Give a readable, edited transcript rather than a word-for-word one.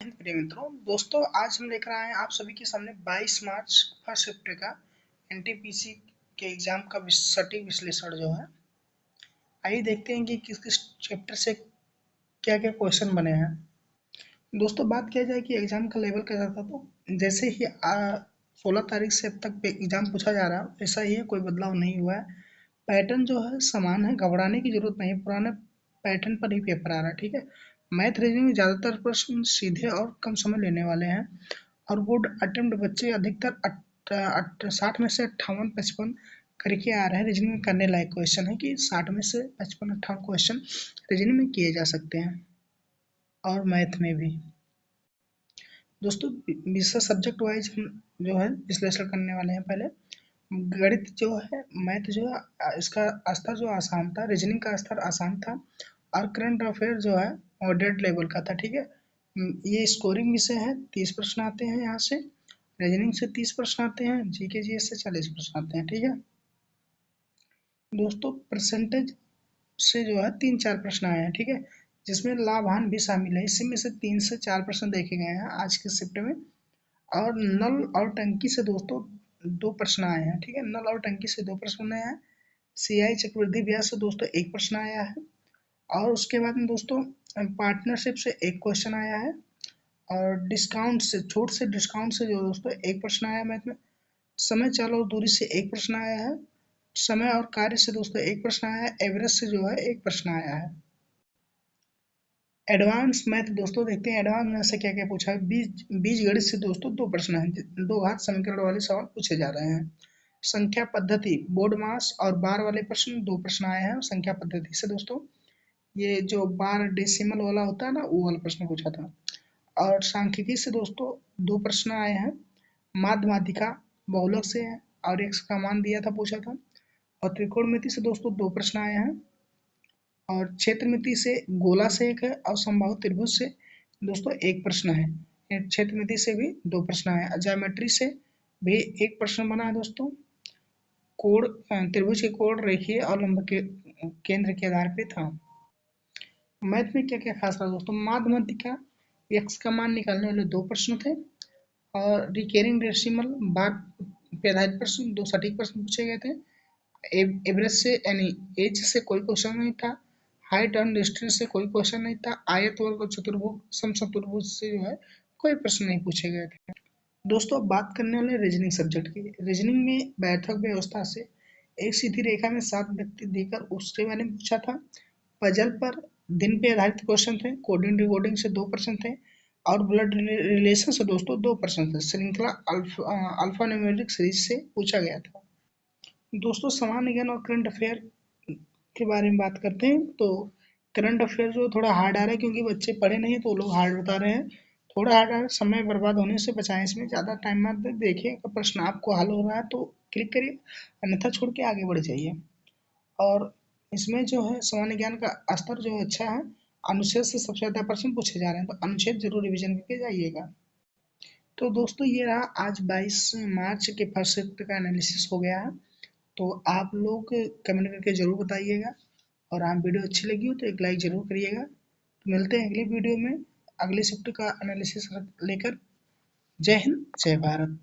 प्रिय मित्रों, दोस्तों आज हम लेकर आए हैं आप सभी के सामने 22 मार्च फर्स्ट शिफ्ट का एनटीपीसी के एग्जाम का सटीक विश्लेषण जो है। आइए देखते हैं कि किस किस चैप्टर से क्या क्या क्वेश्चन बने हैं। दोस्तों बात किया जाए कि एग्जाम का लेवल कैसा था, तो जैसे ही 16 तारीख से अब तक एग्जाम पूछा जा रहा है वैसा ही है, कोई बदलाव नहीं हुआ है। पैटर्न जो है समान है, घबराने की जरूरत नहीं, पुराने पैटर्न पर ही पेपर आ रहा है। ठीक है, मैथ रीजनिंग में ज़्यादातर प्रश्न सीधे और कम समय लेने वाले हैं और बोर्ड अटेम्प्ट बच्चे अधिकतर 60 में से 58-55 करके आ रहे हैं। रीजनिंग में करने लायक क्वेश्चन है कि 60 में से 55-58 क्वेश्चन रीजनिंग में किए जा सकते हैं और मैथ में भी। दोस्तों विषय सब्जेक्ट वाइज हम जो है विश्लेषण करने वाले हैं। पहले गणित जो है, मैथ जो है, इसका स्तर जो आसान था, रीजनिंग का स्तर आसान था और करंट अफेयर जो है मॉडरेट लेवल का था। ठीक है, ये स्कोरिंग विषय है, 30 प्रश्न आते हैं यहाँ से, रीजनिंग से 30 प्रश्न आते हैं, जीके जीएस से 40 प्रश्न आते हैं। ठीक है दोस्तों, परसेंटेज से जो है 3-4 प्रश्न आए हैं। ठीक है, जिसमें लाभान भी शामिल है, इसी में से 3 से 4 प्रश्न देखे गए हैं आज के शिफ्ट में। और नल और टंकी से दोस्तों 2 प्रश्न आए हैं। ठीक है, नल और टंकी से 2 प्रश्न आए हैं। सीआई चक्रवृद्धि ब्याज से दोस्तों 1 प्रश्न आया है और उसके बाद में दोस्तों पार्टनरशिप से 1 क्वेश्चन आया है और डिस्काउंट से, छूट से डिस्काउंट से जो दोस्तों 1 प्रश्न आया मैथ में। समय, चाल और दूरी से 1 प्रश्न आया है। समय और कार्य से दोस्तों 1 प्रश्न आया है। एवरेज से जो है 1 प्रश्न आया है। एडवांस मैथ दोस्तों देखते हैं एडवांस में से क्या क्या पूछा है। बीजगणित से दोस्तों 2 प्रश्न है, 2 घात समीकरण वाले सवाल पूछे जा रहे हैं। संख्या पद्धति, बोर्ड मास और बार वाले प्रश्न 2 प्रश्न आए हैं संख्या पद्धति से दोस्तों। ये जो बार डेसिमल वाला होता है ना, वो वाला प्रश्न पूछा था। और सांख्यिकी से दोस्तों 2 प्रश्न आए हैं। माध्यमातिका बहुलक से है और x का मान दिया था, पूछा था। और त्रिकोणमिति से दोस्तों 2 प्रश्न आए हैं और क्षेत्रमिति से गोला से 1 है और समबाहु त्रिभुज से दोस्तों 1 प्रश्न है। क्षेत्रमिति से भी 2 प्रश्न आए। ज्योमेट्री से भी 1 प्रश्न बना है दोस्तों। कोण, त्रिभुज के कोण रेखीय और लंब के केंद्र के आधार पे था। मैथ में क्या क्या खास रहा दोस्तों, माध्यमातिका x का मान निकालने वाले 2 प्रश्न थे और रिकरिंग डेसिमल बार पे आधारित प्रश्न 2 सटीक प्रश्न पूछे गए थे। एवरेज से यानी एज से कोई क्वेश्चन नहीं था। हाइट एंड डिस्टेंस से कोई क्वेश्चन नहीं था। आयत वर्ग और चतुर्भुज समचतुर्भुज से जो है कोई प्रश्न नहीं पूछे गए थे। दोस्तों अब बात करने वाले रीजनिंग सब्जेक्ट की। रीजनिंग में बैठक व्यवस्था से एक सीधी रेखा में 7 व्यक्ति देकर उसके बारे में पूछा था। पजल पर दिन पे आधारित क्वेश्चन थे। कोडिंग डिकोडिंग से 2 प्रश्न थे और ब्लड रिलेशन से दोस्तों 2 प्रश्न थे। श्रृंखला अल्फा न्यूमेरिक सीरीज से पूछा गया था। दोस्तों सामान्य ज्ञान और करंट अफेयर के बारे में बात करते हैं। तो करंट अफेयर जो थोड़ा हार्ड आ रहा है क्योंकि बच्चे पढ़े नहीं है तो वो लोग हार्ड बता रहे हैं। थोड़ा हार्ड आ रहा है, समय बर्बाद होने से बचाएं, इसमें ज़्यादा टाइम मत देखिए। अगर प्रश्न आपको हल हो रहा है तो क्लिक करिए, अन्यथा छोड़ के आगे बढ़ जाइए। और इसमें जो है सामान्य ज्ञान का स्तर जो है अच्छा है। अनुच्छेद से सबसे ज़्यादा प्रश्न पूछे जा रहे हैं, तो अनुच्छेद जरूर रिविजन करके जाइएगा। तो दोस्तों ये रहा आज 22 मार्च के फर्स्ट शिफ्ट का एनालिसिस हो गया है। तो आप लोग कमेंट करके ज़रूर बताइएगा और आप वीडियो अच्छी लगी हो तो एक लाइक ज़रूर करिएगा। तो मिलते हैं अगली वीडियो में अगले शिफ्ट का एनालिसिस लेकर। जय हिंद, जय भारत।